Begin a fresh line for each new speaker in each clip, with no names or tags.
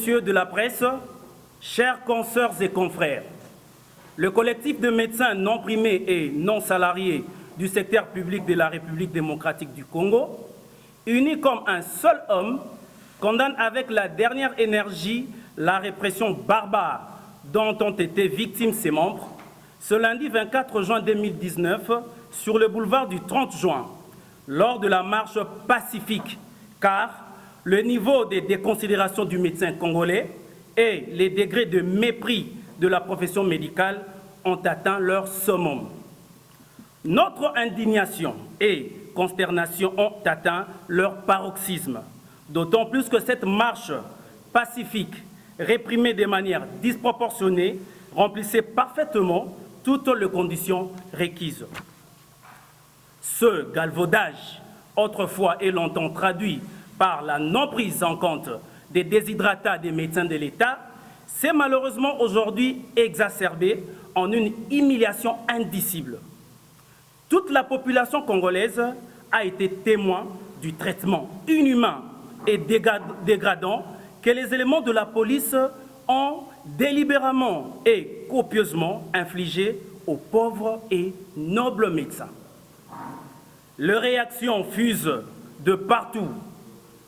messieurs de la presse, chers consoeurs et confrères, le collectif de médecins non primés et non salariés du secteur public de la République démocratique du Congo, unis comme un seul homme, condamne avec la dernière énergie la répression barbare dont ont été victimes ses membres ce lundi 24 juin 2019 sur le boulevard du 30 juin, lors de la marche pacifique, car le niveau de déconsidération du médecin congolais et les degrés de mépris de la profession médicale ont atteint leur summum. Notre indignation et consternation ont atteint leur paroxysme, d'autant plus que cette marche pacifique, réprimée de manière disproportionnée, remplissait parfaitement toutes les conditions requises. Ce galvaudage, autrefois et longtemps traduit par la non-prise en compte des déshydratats des médecins de l'État, s'est malheureusement aujourd'hui exacerbé en une humiliation indicible. Toute la population congolaise a été témoin du traitement inhumain et dégradant que les éléments de la police ont délibérément et copieusement infligé aux pauvres et nobles médecins. Les réactions fusent de partout.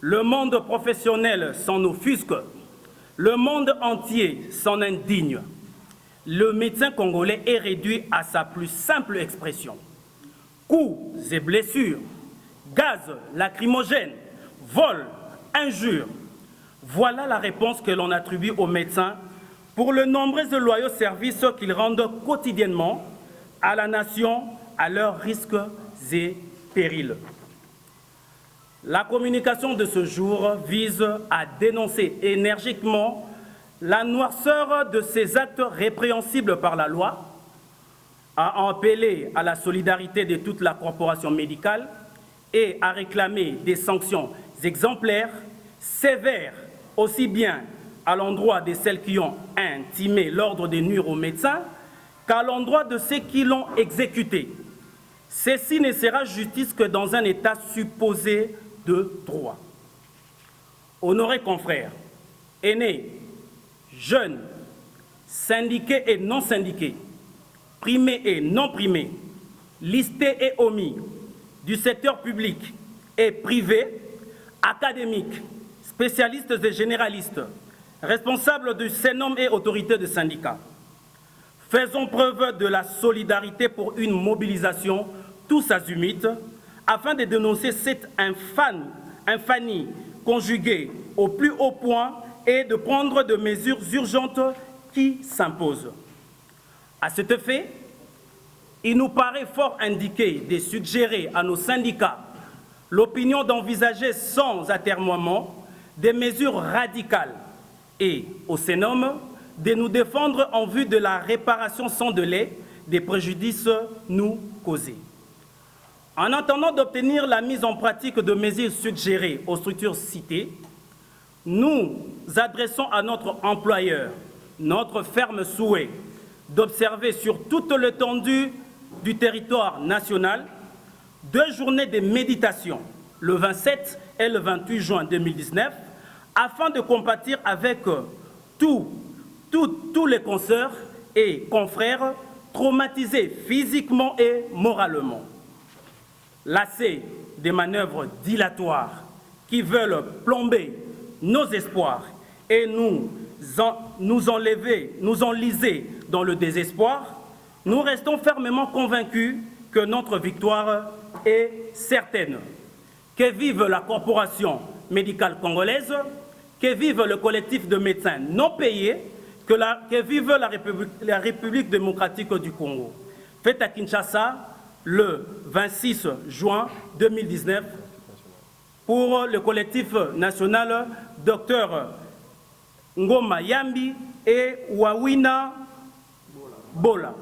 Le monde professionnel s'en offusque. Le monde entier s'en indigne. Le médecin congolais est réduit à sa plus simple expression. Coups et blessures, gaz lacrymogènes, vols, injures. Voilà la réponse que l'on attribue aux médecins pour le nombreux et loyaux services qu'ils rendent quotidiennement à la nation à leurs risques et périls. La communication de ce jour vise à dénoncer énergiquement la noirceur de ces actes répréhensibles par la loi, à appeler à la solidarité de toute la corporation médicale et à réclamer des sanctions exemplaires, sévères, aussi bien à l'endroit de celles qui ont intimé l'ordre de nuire aux médecins qu'à l'endroit de ceux qui l'ont exécuté. Ceci ne sera justice que dans un État supposé de droit. Honorés confrères, aînés, jeunes, syndiqués et non syndiqués, primés et non primés, listés et omis, du secteur public et privé, académiques, spécialistes et généralistes, responsables du CNOM et autorités de syndicats. Faisons preuve de la solidarité pour une mobilisation tous azimuts afin de dénoncer cette infamie conjuguée au plus haut point et de prendre des mesures urgentes qui s'imposent. À cet effet, il nous paraît fort indiqué de suggérer à nos syndicats l'opinion d'envisager sans atermoiement des mesures radicales et au CNOM de nous défendre en vue de la réparation sans délai des préjudices nous causés. En attendant d'obtenir la mise en pratique de mesures suggérées aux structures citées, nous adressons à notre employeur notre ferme souhait d'observer sur toute l'étendue du territoire national 2 journées de méditation, le 27 et le 28 juin 2019, afin de compatir avec tous les consoeurs et confrères traumatisés physiquement et moralement. Lassés des manœuvres dilatoires qui veulent plomber nos espoirs et nous enliser dans le désespoir, nous restons fermement convaincus que notre victoire est certaine. Que vive la corporation médicale congolaise, que vive le collectif de médecins non payés, que vive la République démocratique du Congo. Fête à Kinshasa le 26 juin 2019 pour le collectif national Dr Ngoma Yambi et Wawina Bola.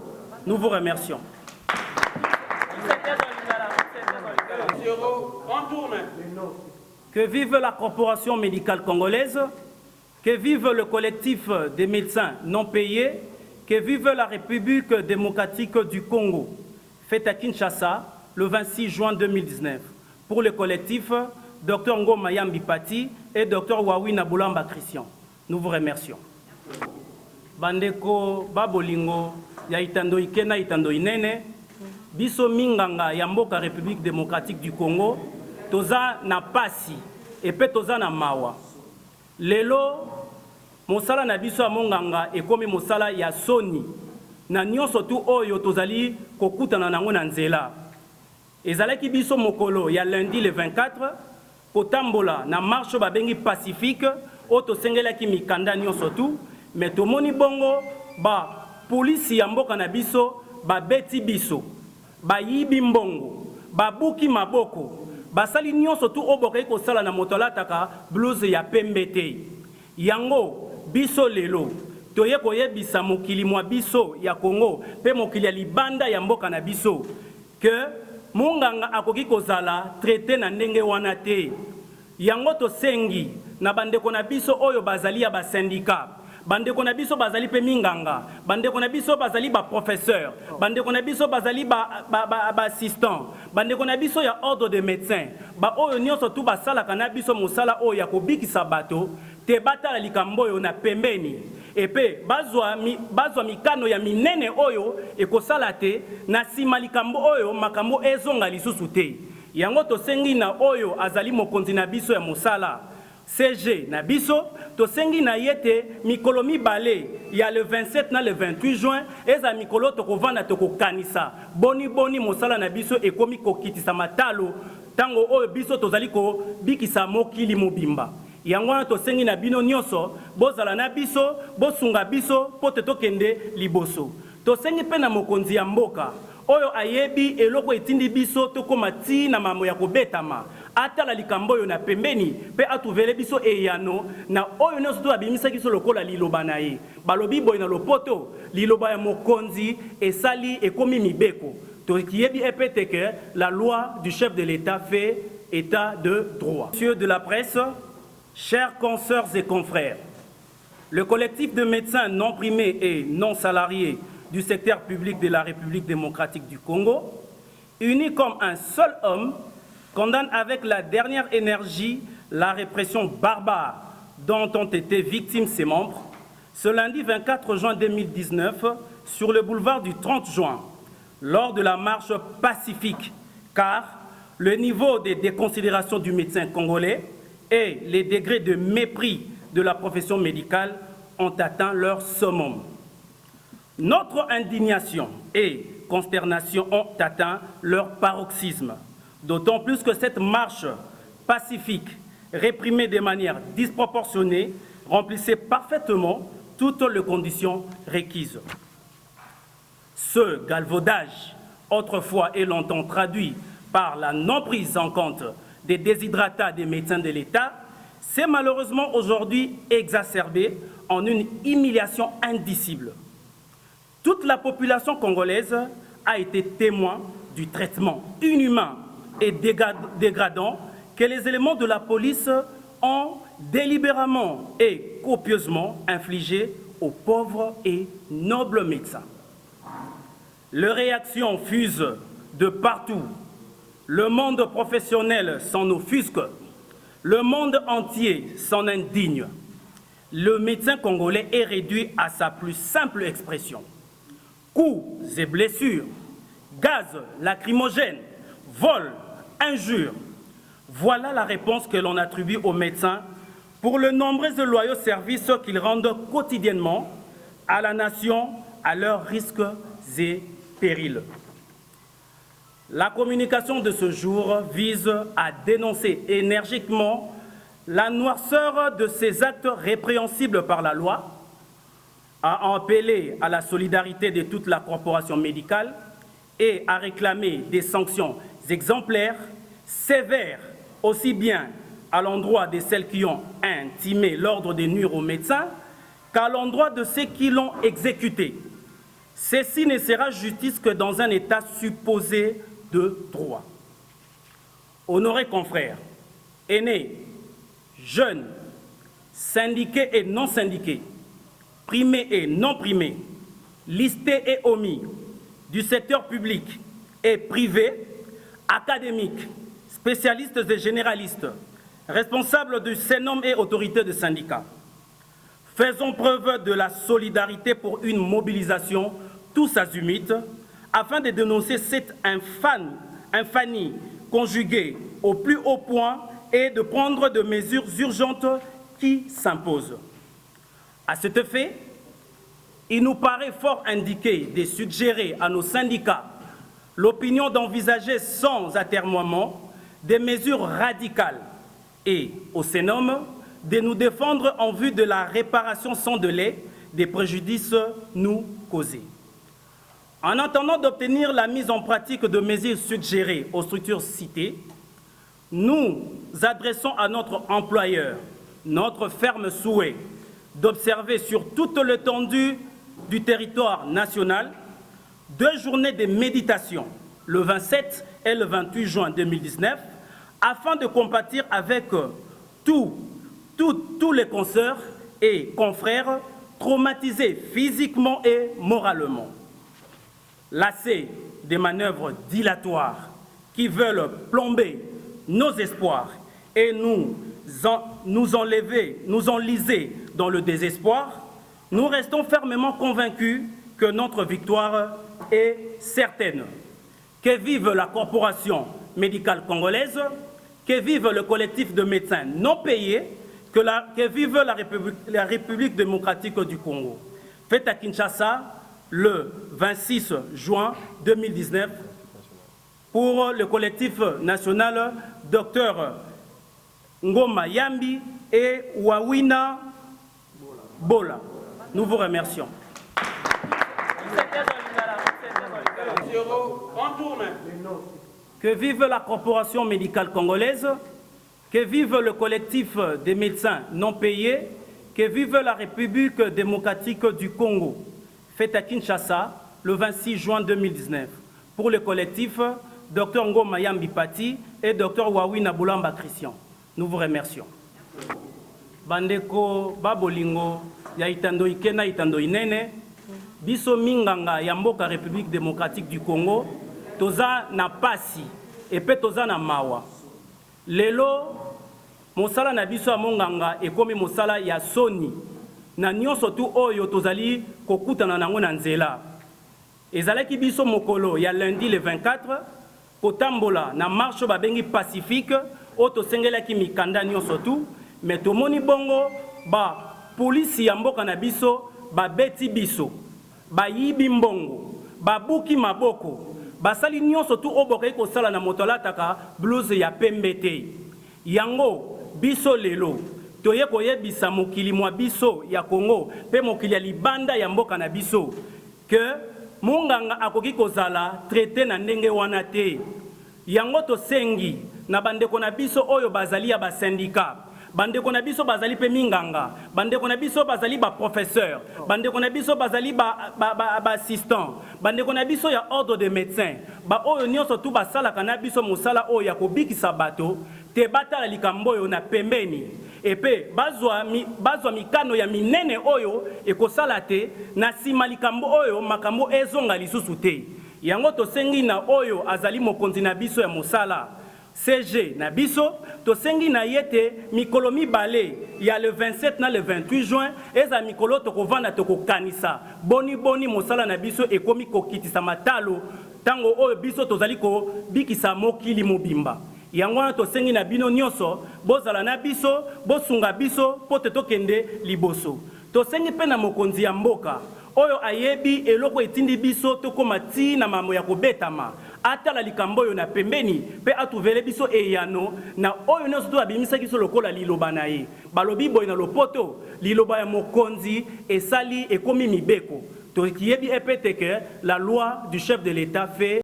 Nous vous remercions. Que vive la corporation médicale congolaise, que vive le collectif des médecins non payés, que vive la République démocratique du Congo. Fête à Kinshasa le 26 juin 2019 pour le collectif Dr Ngoma Yambi Pati et Dr Wawina Boulamba Christian. Nous vous remercions. Bandeko babolingo ya itando ikena itando inene biso minganga ya mboka République démocratique du Congo toza na pasi epe toza na mawa lelo mosala na biso ya monganga ekomi mosala ya soni na nyonso tu oyo tozali kokutana nango na nzela ezalaki biso mokolo ya lundi le 24 kotambola na marche babengi pacifique o tosengelaki mikanda nyonso tu mais tomoni bongo ba polisi ya mboka na biso babeti biso bayibi mbongo babuki maboko basali nyonso tu obokai kosala na moto alataka blouse ya pembe te yango biso lelo toye koyebisa mokili mwa biso ya Congo pe mokili ya libanda ya mboka na biso que monganga akoki kozala traité na ndenge wana te yango tosengi na bandeko na biso oyo bazali ya ba syndicat bandeko na biso bazali pe minganga bandeko na biso bazali ba professeur bandeko na biso bazali ba assistant bandeko na biso ya ordre de médecins ba oyo nyonso tu basalaka na biso mosala oyo ya kobikisa bato te batala likambo oyo na pembeni epe bazwa mikano ya minene oyo ekosala te na sima likambo oyo makambo ezonga lisusu te yango tosengi na oyo azali mokonzi na biso ya mosala CG na biso tosengi na yete mikolo mibale ya le 27 na le 28 juin eza mikolo tokovanda tokokanisa boni mosala na biso ekomi kokitisa matalo tango oyo biso tozali ko bikisa mokili mobimba yango wana tosengi na bino nyonso bozala na biso bosunga biso po te tokende liboso tosengi pe na mokonzi ya mboka oyo ayebi eloko etindi biso tokoma ti na mamo ya kobetama atala likambo oyo na pembeni pe atuvele biso eyano na oyo nyonso to abimisaki biso lokola liloba na ye balobi boye na lopoto liloba ya mokonzi esali ekomi mibeko tokiyebi epete que la loi du chef de l'État fait état de droit. Monsieur de la presse, chers consoeurs et confrères, le collectif de médecins non primés et non salariés du secteur public de la République démocratique du Congo, unis comme un seul homme, condamne avec la dernière énergie la répression barbare dont ont été victimes ses membres ce lundi 24 juin 2019 sur le boulevard du 30 juin lors de la marche pacifique, car le niveau de déconsidération du médecin congolais et les degrés de mépris de la profession médicale ont atteint leur summum. Notre indignation et consternation ont atteint leur paroxysme, d'autant plus que cette marche pacifique, réprimée de manière disproportionnée, remplissait parfaitement toutes les conditions requises. Ce galvaudage, autrefois et longtemps traduit par la non-prise en compte des déshydratats des médecins de l'État, s'est malheureusement aujourd'hui exacerbé en une humiliation indicible. Toute la population congolaise a été témoin du traitement inhumain et dégradant que les éléments de la police ont délibérément et copieusement infligé aux pauvres et nobles médecins. Leurs réactions fusent de partout. Le monde professionnel s'en offusque. Le monde entier s'en indigne. Le médecin congolais est réduit à sa plus simple expression. Coups et blessures, gaz lacrymogènes, vols, injures. Voilà la réponse que l'on attribue aux médecins pour le nombreux et loyaux services qu'ils rendent quotidiennement à la nation à leurs risques et périls. La communication de ce jour vise à dénoncer énergiquement la noirceur de ces actes répréhensibles par la loi, à appeler à la solidarité de toute la corporation médicale et à réclamer des sanctions exemplaires, sévères, aussi bien à l'endroit de celles qui ont intimé l'ordre de nuire aux médecins qu'à l'endroit de ceux qui l'ont exécuté. Ceci ne sera justice que dans un état supposé de droit. Honorés confrères, aînés, jeunes, syndiqués et non syndiqués, primés et non primés, listés et omis, du secteur public et privé, académiques, spécialistes et généralistes, responsables du CENOM et autorités de syndicats. Faisons preuve de la solidarité pour une mobilisation tous azimuts afin de dénoncer cette infamie conjuguée au plus haut point et de prendre des mesures urgentes qui s'imposent. À cet effet, il nous paraît fort indiqué de suggérer à nos syndicats l'opinion d'envisager sans atermoiement des mesures radicales et, au Sénum, de nous défendre en vue de la réparation sans délai des préjudices nous causés. En attendant d'obtenir la mise en pratique de mesures suggérées aux structures citées, nous adressons à notre employeur notre ferme souhait d'observer sur toute l'étendue du territoire national 2 journées de méditation, le 27 et le 28 juin 2019, afin de compatir avec tous les consoeurs et confrères traumatisés physiquement et moralement. Lassés des manœuvres dilatoires qui veulent plomber nos espoirs et nous enliser dans le désespoir, nous restons fermement convaincus que notre victoire est certaine. Que vive la Corporation médicale congolaise, que vive le collectif de médecins non payés, que vive la République démocratique du Congo. Fête à Kinshasa le 26 juin 2019 pour le collectif national Dr Ngoma Yambi et Wawina Bola. Nous vous remercions. Que vive la Corporation médicale congolaise, que vive le collectif des médecins non payés, que vive la République démocratique du Congo. Fête à Kinshasa le 26 juin 2019 pour le collectif Dr Ngoma Yambi Pati et Dr Wawina Boulamba Christian. Nous vous remercions. Bandeko Babolingo ya itando ikena itando inene biso minganga ya mboka République démocratique du Congo toza na pasi epe toza na mawa lelo mosala na biso ya monganga ekomi mosala ya soni na nyonso tu oyo tozali kokutana nango na nzela ezalaki biso mokolo ya lundi le 24 kotambola na marche babengi pacifique o tosengelaki mikanda nyonso tu mais tomoni bongo ba polisi ya mboka na biso babeti biso bayibi mbongo babuki maboko basali nyonso tu obokai kosala na moto alataka blouse ya pembe te yango biso lelo toye koyebisa mokili mwa biso ya Congo pe mokili ya libanda ya mboka na biso que monganga akoki kozala traité na ndenge wana te yango tosengi na bandeko na biso oyo bazali ya basindika bandeko na biso bazali pe minganga bandeko na biso bazali ba professeur bandeko na biso bazali ba assistant bandeko na biso ya ordre de médecins ba oyo nyonso tu basalaka na biso mosala oyo ya kobikisa bato te batala likambo oyo na pembeni epe bazwa mikano ya minene oyo ekosala te na nsima likambo oyo makambo ezonga lisusu te yango tosengi na oyo azali mokonzi na biso ya mosala CG na biso tosengi na yete mikolo mibale ya le 27 na le 28 juin eza mikolo tokovanda tokokanisa boni mosala na biso ekomi kokitisa matalo tango oyo biso tozali ko bikisa mokili mobimba yango wana tosengi na bino nyonso bozala na biso bosunga biso po te tokende liboso tosengi pe na mokonzi ya mboka oyo ayebi eloko etindi biso tokoma ti na mamo ya kobetama atala likambo oyo na pembeni pe atuvele biso eyano na oyo nyonso to abimisaki so lokola liloba na ye balobi boye na lopoto liloba ya mokonzi esali ekomi mibeko tokiyebi epete que la loi du chef de l'État fait